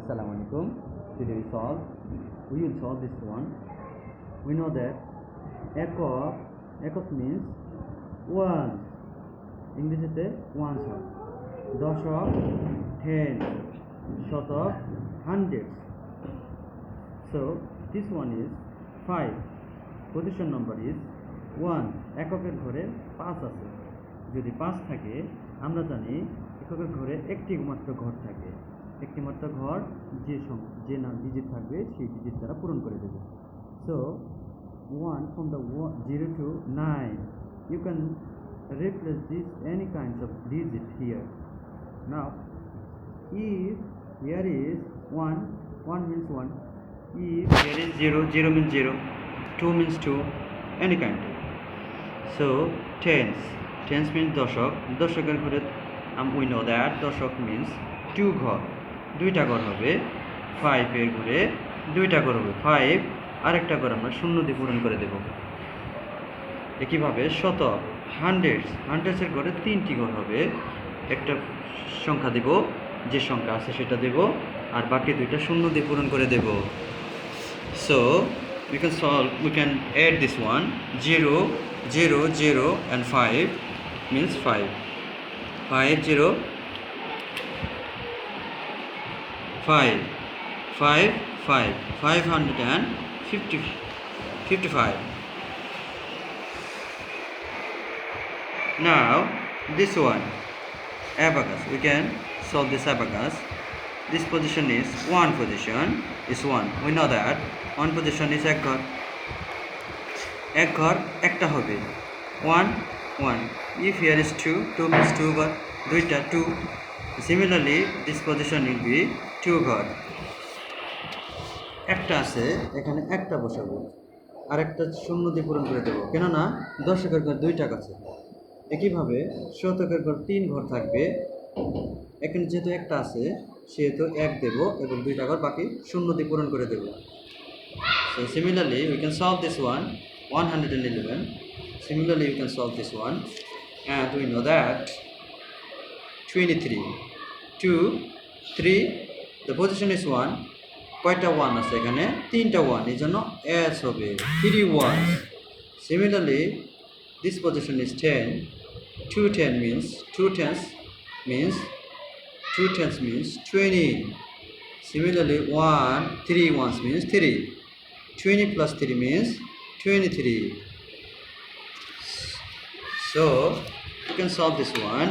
Assalamu alaikum. Today we will solve this one. We know that ekok means one. ইংরেজিতে once হয়, দশক ten, শতক hundred. So this one is 5. Position number is 1. এককের ঘরে 5 আছে. যদি 5 থাকে আমরা জানি এককের ঘরে একটি মাত্র ঘর থাকে. একটি মাত্র ঘর যে নাম ডিজিট থাকবে সেই ডিজিট দ্বারা পূরণ করে দেবে. So 1 from the 0 to 9 you can replace this any kinds of digit here. Now if here is 1 means 1, if here is 0 means 0, 2 means 2, any kind. So tens means দশক. দশকের ঘরে we know that দশক means 2 ঘর, 2টা ঘর হবে. 5 এর ঘরে 2টা ঘর হবে. 5 আরেকটা ঘর আমরা শূন্য দিয়ে পূরণ করে দেব. একইভাবে শতক হান্ড্রেডস এর ঘরে 3টি ঘর হবে. একটা সংখ্যা দেব, যে সংখ্যা আছে সেটা দেব, আর বাকি 2টা শূন্য দিয়ে পূরণ করে দেব. So we can add this one. 0 and 5 means 5. 5 0 5 5 5 555. Now this one, abacus. We can solve this abacus. This position is 1 position is 1. We know that 1 position is এক ঘর একটা হবে. 1. If here is 2 means 2 ঘর, 2টা 2. Similarly this position will be 2 ঘর. একটা আছে এখানে একটা বসাবো, আর একটা শূন্য দিয়ে পূরণ করে দেবো, কেননা দশকের ঘর 2টা আছে. একইভাবে শতকের ঘর 3 ঘর থাকবে. এখানে যেহেতু একটা আছে সেহেতু 1 দেব এবং 2টা ঘর বাকি শূন্য দিয়ে পূরণ করে দেব. So similarly we can solve this one. 111. Similarly we can solve this one, and we know that 23. 2 3, the position is 1. কয়টা 1 আছে এখানে? 3টা 1, এই জন্য s হবে 3 ones. Similarly this position is 10. 2 tens means 20. Similarly 3 ones means 3. 20 plus 3 means 23. So you can solve this one.